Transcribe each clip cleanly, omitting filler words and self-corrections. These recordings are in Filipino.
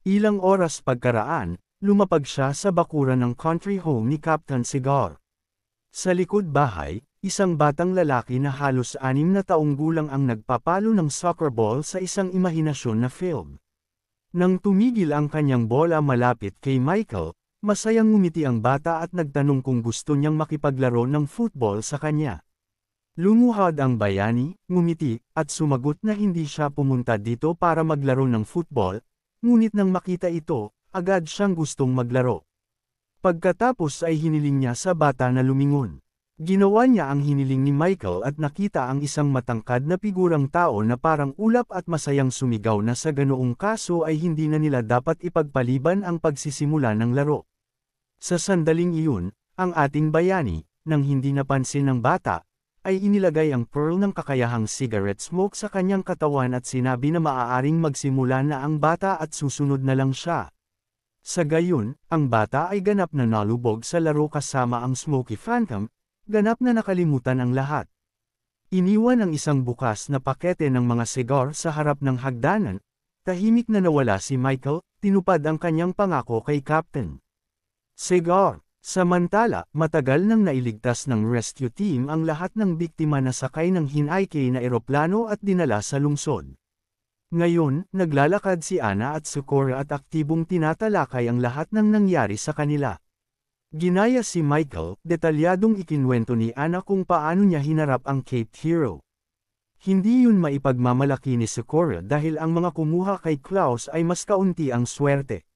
Ilang oras pagkaraan, lumapag siya sa bakuran ng country home ni Captain Cigar. Sa likod bahay, isang batang lalaki na halos 6 na taong gulang ang nagpapalo ng soccer ball sa isang imahinasyon na field. Nang tumigil ang kanyang bola malapit kay Michael, masayang ngumiti ang bata at nagtanong kung gusto niyang makipaglaro ng football sa kanya. Lumuhod ang bayani, ngumiti, at sumagot na hindi siya pumunta dito para maglaro ng football, ngunit nang makita ito, agad siyang gustong maglaro. Pagkatapos ay hiniling niya sa bata na lumingon. Ginawa niya ang hiniling ni Michael at nakita ang isang matangkad na figurang tao na parang ulap at masayang sumigaw na sa ganoong kaso ay hindi na nila dapat ipagpaliban ang pagsisimula ng laro. Sa sandaling iyon, ang ating bayani, nang hindi napansin ng bata, ay inilagay ang pearl ng kakayahang cigarette smoke sa kanyang katawan at sinabi na maaaring magsimula na ang bata at susunod na lang siya. Sa gayon, ang bata ay ganap na nalubog sa laro kasama ang Smoky Phantom, ganap na nakalimutan ang lahat. Iniwan ang isang bukas na pakete ng mga sigar sa harap ng hagdanan, tahimik na nawala si Michael, tinupad ang kanyang pangako kay Captain Cigar. Samantala, matagal nang nailigtas ng rescue team ang lahat ng biktima na sakay ng hinaykay na eroplano at dinala sa lungsod. Ngayon, naglalakad si Anna at Socorro at aktibong tinatalakay ang lahat ng nangyari sa kanila. Ginaya si Michael, detalyadong ikinwento ni Anna kung paano niya hinarap ang Cape Hero. Hindi yun maipagmamalaki ni Socorro dahil ang mga kumuha kay Klaus ay mas kaunti ang swerte.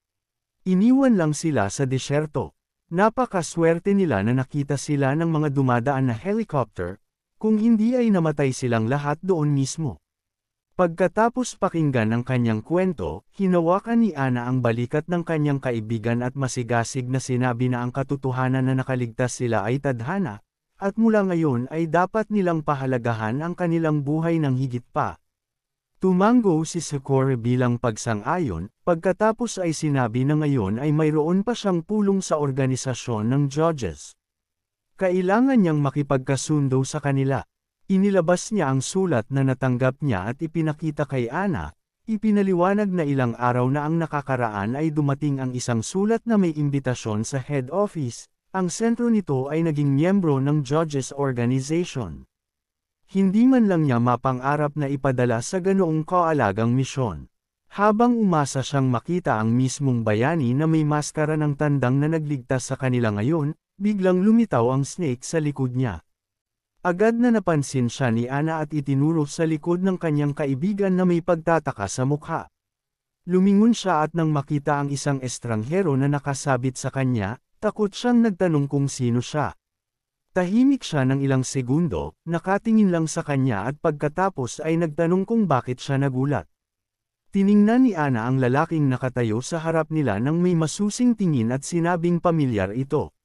Iniwan lang sila sa disyerto. Napakaswerte nila na nakita sila ng mga dumadaan na helicopter, kung hindi ay namatay silang lahat doon mismo. Pagkatapos pakinggan ang kanyang kwento, hinawakan ni Anna ang balikat ng kanyang kaibigan at masigasig na sinabi na ang katotohanan na nakaligtas sila ay tadhana, at mula ngayon ay dapat nilang pahalagahan ang kanilang buhay ng higit pa. Tumango si Socorro bilang pagsang-ayon, pagkatapos ay sinabi na ngayon ay mayroon pa siyang pulong sa organisasyon ng judges. Kailangan niyang makipagkasundo sa kanila. Inilabas niya ang sulat na natanggap niya at ipinakita kay Anna, ipinaliwanag na ilang araw na ang nakakaraan ay dumating ang isang sulat na may imbitasyon sa head office, ang sentro nito ay naging miyembro ng judges organization. Hindi man lang niya mapang-arap na ipadala sa ganoong kaalagang misyon. Habang umasa siyang makita ang mismong bayani na may maskara ng tandang na nagligtas sa kanila ngayon, biglang lumitaw ang snake sa likod niya. Agad na napansin siya ni Anna at itinuro sa likod ng kanyang kaibigan na may pagtataka sa mukha. Lumingon siya at nang makita ang isang estranghero na nakasabit sa kanya, takot siyang nagtanong kung sino siya. Tahimik siya ng ilang segundo, nakatingin lang sa kanya at pagkatapos ay nagtanong kung bakit siya nagulat. Tiningnan ni Anna ang lalaking nakatayo sa harap nila nang may masusing tingin at sinabing pamilyar ito.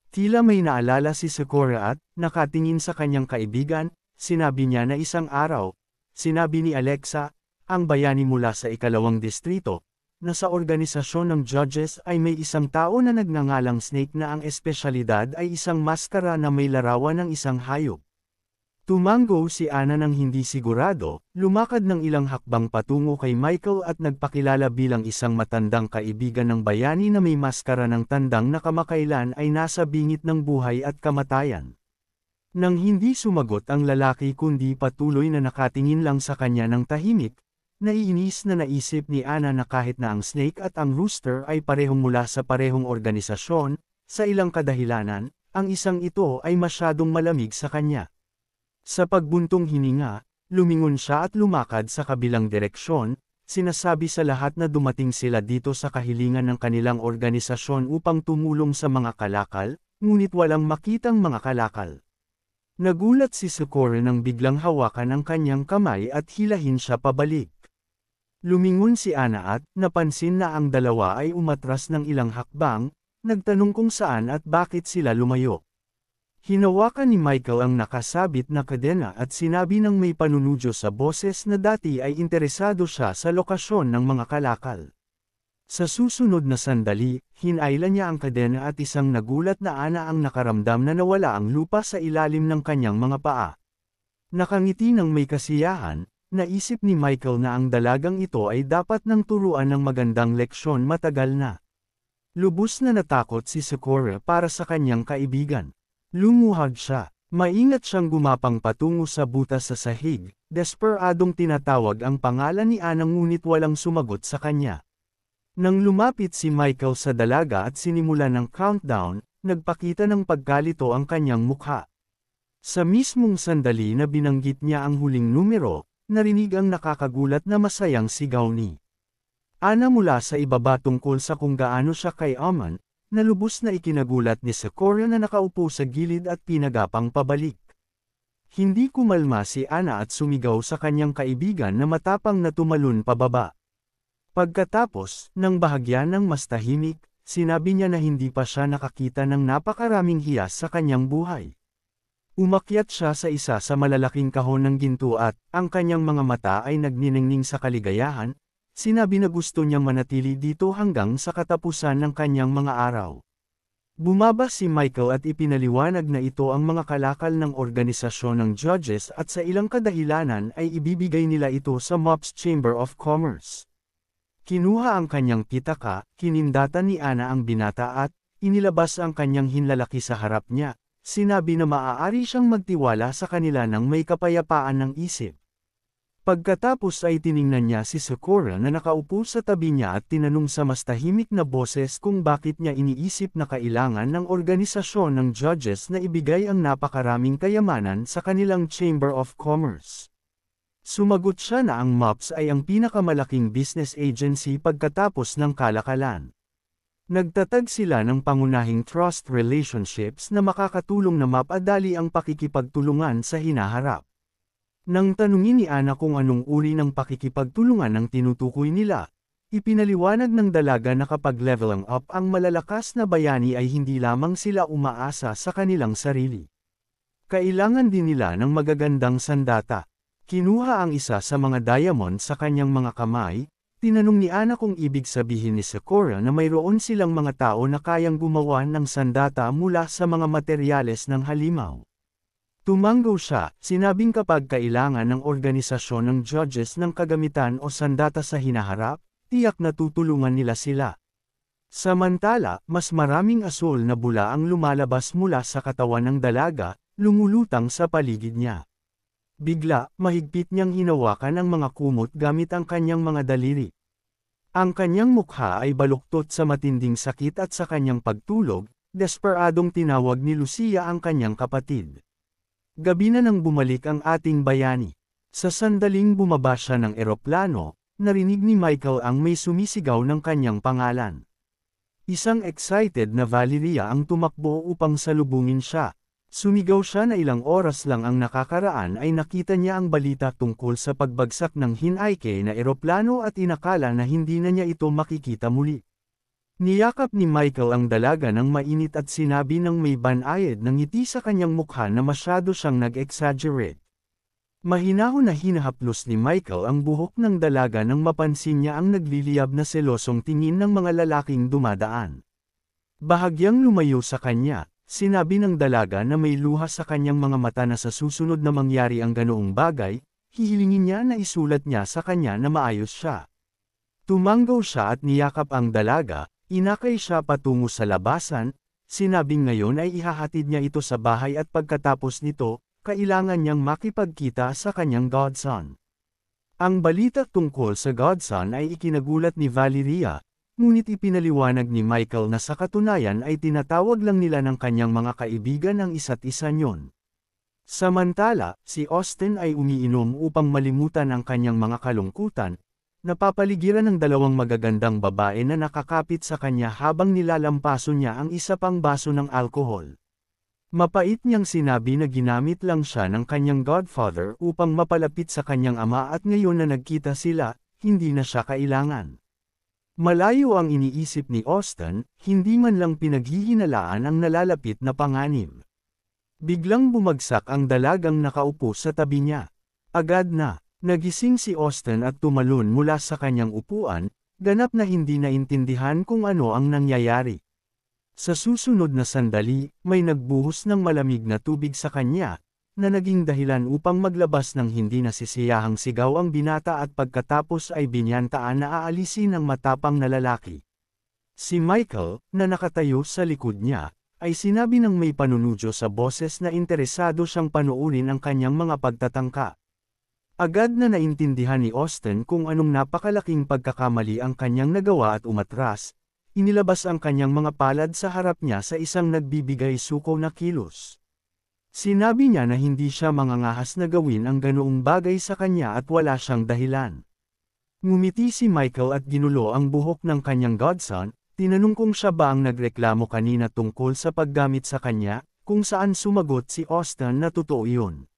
Tila may naalala si Socorro at, nakatingin sa kanyang kaibigan, sinabi niya na isang araw, sinabi ni Alexa, ang bayani mula sa ikalawang distrito, na sa organisasyon ng judges ay may isang tao na nagngangalang Snake na ang espesyalidad ay isang maskara na may larawan ng isang hayop. Tumango si Anna nang hindi sigurado, lumakad ng ilang hakbang patungo kay Michael at nagpakilala bilang isang matandang kaibigan ng bayani na may maskara ng tandang na kamakailan ay nasa bingit ng buhay at kamatayan. Nang hindi sumagot ang lalaki kundi patuloy na nakatingin lang sa kanya ng tahimik, naiinis na naisip ni Anna na kahit na ang snake at ang rooster ay parehong mula sa parehong organisasyon, sa ilang kadahilanan, ang isang ito ay masyadong malamig sa kanya. Sa pagbuntong hininga, lumingon siya at lumakad sa kabilang direksyon, sinasabi sa lahat na dumating sila dito sa kahilingan ng kanilang organisasyon upang tumulong sa mga kalakal, ngunit walang makitang mga kalakal. Nagulat si Socorro nang biglang hawakan ang kanyang kamay at hilahin siya pabalik. Lumingon si Anna at, napansin na ang dalawa ay umatras ng ilang hakbang, nagtanong kung saan at bakit sila lumayo. Hinawakan ni Michael ang nakasabit na kadena at sinabi ng may panunudyo sa boses na dati ay interesado siya sa lokasyon ng mga kalakal. Sa susunod na sandali, hinailan niya ang kadena at isang nagulat na Anna ang nakaramdam na nawala ang lupa sa ilalim ng kanyang mga paa. Nakangiti ng may kasiyahan, naisip ni Michael na ang dalagang ito ay dapat nang turuan ng magandang leksyon matagal na. Lubos na natakot si Sakura para sa kanyang kaibigan. Lumuhad siya. Maingat siyang gumapang patungo sa butas sa sahig, desperadong tinatawag ang pangalan ni Ana ngunit walang sumagot sa kanya. Nang lumapit si Michael sa dalaga at sinimulan ng countdown, nagpakita ng pagkalito ang kanyang mukha. Sa mismong sandali na binanggit niya ang huling numero, narinig ang nakakagulat na masayang sigaw ni Ana mula sa ibaba tungkol sa kung gaano siya kay Amon, na lubos na ikinagulat ni Sakura na nakaupo sa gilid at pinagapang pabalik. Hindi kumalma si Ana at sumigaw sa kanyang kaibigan na matapang na tumalon pababa. Pagkatapos, nang bahagyan ng mas tahimik, sinabi niya na hindi pa siya nakakita ng napakaraming hiyas sa kanyang buhay. Umakyat siya sa isa sa malalaking kahon ng ginto at, ang kanyang mga mata ay nagniningning sa kaligayahan. Sinabi na gusto niyang manatili dito hanggang sa katapusan ng kanyang mga araw. Bumaba si Michael at ipinaliwanag na ito ang mga kalakal ng organisasyon ng judges at sa ilang kadahilanan ay ibibigay nila ito sa MOPS Chamber of Commerce. Kinuha ang kanyang pitaka, kinindatan ni Ana ang binata at, inilabas ang kanyang hinlalaki sa harap niya. Sinabi na maaari siyang magtiwala sa kanila ng may kapayapaan ng isip. Pagkatapos ay tiningnan niya si Sakura na nakaupo sa tabi niya at tinanong sa mas tahimik na boses kung bakit niya iniisip na kailangan ng organisasyon ng judges na ibigay ang napakaraming kayamanan sa kanilang Chamber of Commerce. Sumagot siya na ang MOPS ay ang pinakamalaking business agency pagkatapos ng kalakalan. Nagtatag sila ng pangunahing trust relationships na makakatulong na mapadali ang pakikipagtulungan sa hinaharap. Nang tanungin ni Ana kung anong uri ng pakikipagtulungan ang tinutukoy nila, ipinaliwanag ng dalaga na kapag leveling up ang malalakas na bayani ay hindi lamang sila umaasa sa kanilang sarili. Kailangan din nila ng magagandang sandata. Kinuha ang isa sa mga diamond sa kanyang mga kamay, tinanong ni Ana kung ibig sabihin ni Sakura na mayroon silang mga tao na kayang gumawa ng sandata mula sa mga materyales ng halimaw. Tumanggo siya, sinabing kapag kailangan ng organisasyon ng judges ng kagamitan o sandata sa hinaharap, tiyak na tutulungan nila sila. Samantala, mas maraming asul na bula ang lumalabas mula sa katawan ng dalaga, lumulutang sa paligid niya. Bigla, mahigpit niyang hinawakan ang mga kumot gamit ang kanyang mga daliri. Ang kanyang mukha ay baluktot sa matinding sakit at sa kanyang pagtulog, desperadong tinawag ni Lucia ang kanyang kapatid. Gabi na nang bumalik ang ating bayani. Sa sandaling bumaba siya ng eroplano, narinig ni Michael ang may sumisigaw ng kanyang pangalan. Isang excited na Valeria ang tumakbo upang salubungin siya. Sumigaw siya na ilang oras lang ang nakakaraan ay nakita niya ang balita tungkol sa pagbagsak ng Hinaike na eroplano at inakala na hindi na niya ito makikita muli. Niyakap ni Michael ang dalaga ng mainit at sinabi ng may banayad ng ngiti sa kanyang mukha na masyado siyang nag-exaggerate. Mahinahon na hinahaplos ni Michael ang buhok ng dalaga nang mapansin niya ang nagliliyab na selosong tingin ng mga lalaking dumadaan. Bahagyang lumayo sa kanya, sinabi ng dalaga na may luha sa kanyang mga mata na sa susunod na mangyari ang ganoong bagay, hihilingin niya na isulat niya sa kanya na maayos siya. Tumanggaw siya at niyakap ang dalaga. Inakay siya patungo sa labasan, sinabing ngayon ay ihahatid niya ito sa bahay at pagkatapos nito, kailangan niyang makipagkita sa kanyang godson. Ang balita tungkol sa godson ay ikinagulat ni Valeria, ngunit ipinaliwanag ni Michael na sa katunayan ay tinatawag lang nila ng kanyang mga kaibigan ang isa't isa niyon. Samantala, si Austin ay umiinom upang malimutan ang kanyang mga kalungkutan. Napapaligiran ng dalawang magagandang babae na nakakapit sa kanya habang nilalampaso niya ang isa pang baso ng alkohol. Mapait niyang sinabi na ginamit lang siya ng kanyang godfather upang mapalapit sa kanyang ama at ngayon na nagkita sila, hindi na siya kailangan. Malayo ang iniisip ni Austin, hindi man lang pinaghihinalaan ang nalalapit na panganib. Biglang bumagsak ang dalagang nakaupo sa tabi niya. Agad na. Nagising si Austin at tumalon mula sa kanyang upuan, ganap na hindi naintindihan kung ano ang nangyayari. Sa susunod na sandali, may nagbuhos ng malamig na tubig sa kanya, na naging dahilan upang maglabas ng hindi nasisiyahang sigaw ang binata at pagkatapos ay binyantaan na aalisin ang matapang na lalaki. Si Michael, na nakatayo sa likod niya, ay sinabi ng may panunudyo sa boses na interesado siyang panuurin ang kanyang mga pagtatangka. Agad na naintindihan ni Austin kung anong napakalaking pagkakamali ang kanyang nagawa at umatras, inilabas ang kanyang mga palad sa harap niya sa isang nagbibigay suko na kilos. Sinabi niya na hindi siya mangangahas na gawin ang ganoong bagay sa kanya at wala siyang dahilan. Ngumiti si Michael at ginulo ang buhok ng kanyang godson, tinanong kung siya ba ang nagreklamo kanina tungkol sa paggamit sa kanya, kung saan sumagot si Austin na totoo iyon.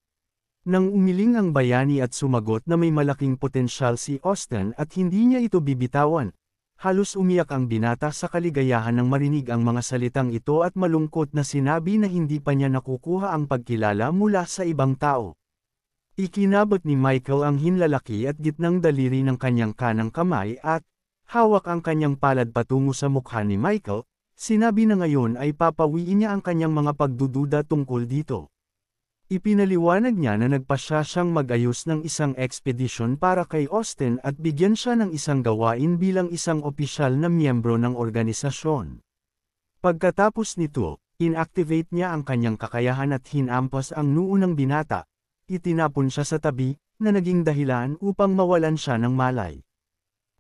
Nang umiling ang bayani at sumagot na may malaking potensyal si Austin at hindi niya ito bibitawan, halos umiyak ang binata sa kaligayahan nang marinig ang mga salitang ito at malungkot na sinabi na hindi pa niya nakukuha ang pagkilala mula sa ibang tao. Ikinabot ni Michael ang hinlalaki at gitnang daliri ng kanyang kanang kamay at, hawak ang kanyang palad patungo sa mukha ni Michael, sinabi na ngayon ay papawiin niya ang kanyang mga pagdududa tungkol dito. Ipinaliwanag niya na nagpasya siyang mag-ayos ng isang ekspedisyon para kay Austin at bigyan siya ng isang gawain bilang isang opisyal na miyembro ng organisasyon. Pagkatapos nito, inactivate niya ang kanyang kakayahan at hinampas ang noo ng binata, itinapon siya sa tabi, na naging dahilan upang mawalan siya ng malay.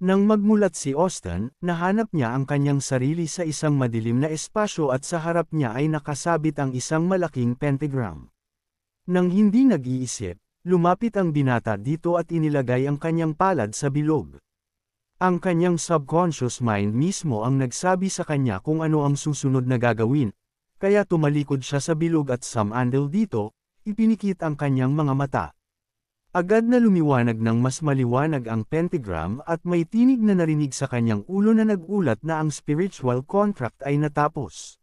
Nang magmulat si Austin, nahanap niya ang kanyang sarili sa isang madilim na espasyo at sa harap niya ay nakasabit ang isang malaking pentagram. Nang hindi nag-iisip, lumapit ang binata dito at inilagay ang kanyang palad sa bilog. Ang kanyang subconscious mind mismo ang nagsabi sa kanya kung ano ang susunod na gagawin, kaya tumalikod siya sa bilog at sumandal dito, ipinikit ang kanyang mga mata. Agad na lumiwanag ng mas maliwanag ang pentagram at may tinig na narinig sa kanyang ulo na nag-ulat na ang spiritual contract ay natapos.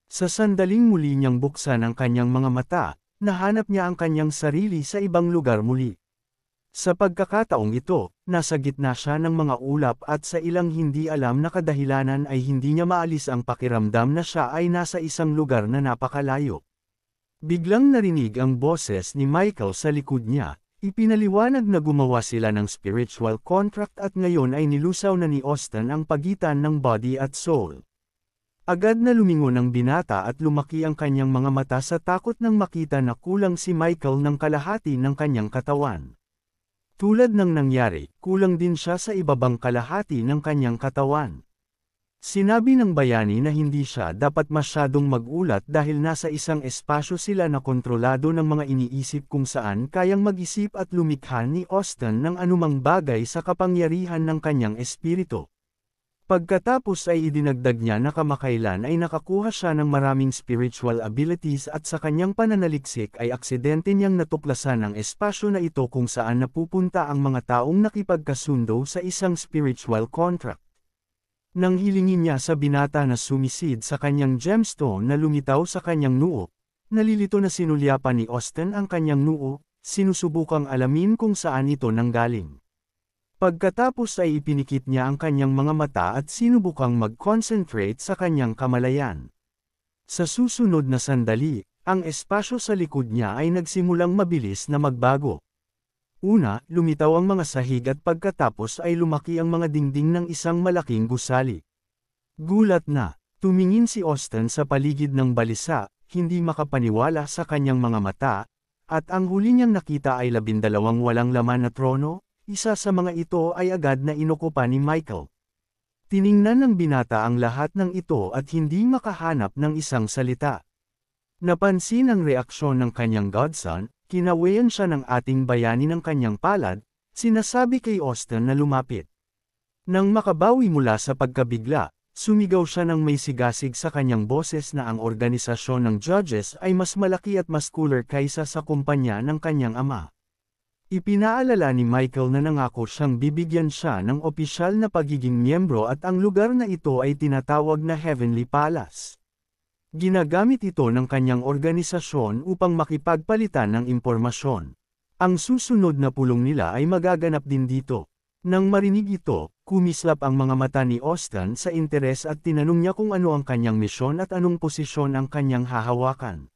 Sa sandaling muli niyang buksan ang kanyang mga mata, nahanap niya ang kanyang sarili sa ibang lugar muli. Sa pagkakataong ito, nasa gitna siya ng mga ulap at sa ilang hindi alam na kadahilanan ay hindi niya maalis ang pakiramdam na siya ay nasa isang lugar na napakalayo. Biglang narinig ang boses ni Michael sa likod niya, ipinaliwanag na gumawa sila ng spiritual contract at ngayon ay nilusaw na ni Austin ang pagitan ng body at soul. Agad na lumingon ang binata at lumaki ang kanyang mga mata sa takot nang makita na kulang si Michael ng kalahati ng kanyang katawan. Tulad ng nangyari, kulang din siya sa ibabang kalahati ng kanyang katawan. Sinabi ng bayani na hindi siya dapat masyadong mag-ulat dahil nasa isang espasyo sila na kontrolado ng mga iniisip kung saan kayang mag-isip at lumikha ni Austin ng anumang bagay sa kapangyarihan ng kanyang espiritu. Pagkatapos ay idinagdag niya na kamakailan ay nakakuha siya ng maraming spiritual abilities at sa kanyang pananaliksik ay aksidente niyang natuklasan ang espasyo na ito kung saan napupunta ang mga taong nakipagkasundo sa isang spiritual contract. Nang hilingin niya sa binata na sumisid sa kanyang gemstone na lumitaw sa kanyang noo, nalilito na sinulyapan ni Austin ang kanyang noo, sinusubukang alamin kung saan ito nanggaling. Pagkatapos ay ipinikit niya ang kanyang mga mata at sinubukang mag-concentrate sa kanyang kamalayan. Sa susunod na sandali, ang espasyo sa likod niya ay nagsimulang mabilis na magbago. Una, lumitaw ang mga sahig at pagkatapos ay lumaki ang mga dingding ng isang malaking gusali. Gulat na, tumingin si Austin sa paligid ng balisa, hindi makapaniwala sa kanyang mga mata, at ang huli niyang nakita ay 12 walang laman na trono. Isa sa mga ito ay agad na inukupa ni Michael. Tiningnan ng binata ang lahat ng ito at hindi makahanap ng isang salita. Napansin ang reaksyon ng kanyang godson, kinawayan siya ng ating bayani ng kanyang palad, sinasabi kay Austin na lumapit. Nang makabawi mula sa pagkabigla, sumigaw siya ng may sigasig sa kanyang boses na ang organisasyon ng judges ay mas malaki at mas cooler kaysa sa kumpanya ng kanyang ama. Ipinaalala ni Michael na nangako siyang bibigyan siya ng opisyal na pagiging miyembro at ang lugar na ito ay tinatawag na Heavenly Palace. Ginagamit ito ng kanyang organisasyon upang makipagpalitan ng impormasyon. Ang susunod na pulong nila ay magaganap din dito. Nang marinig ito, kumislap ang mga mata ni Austin sa interes at tinanong niya kung ano ang kanyang misyon at anong posisyon ang kanyang hahawakan.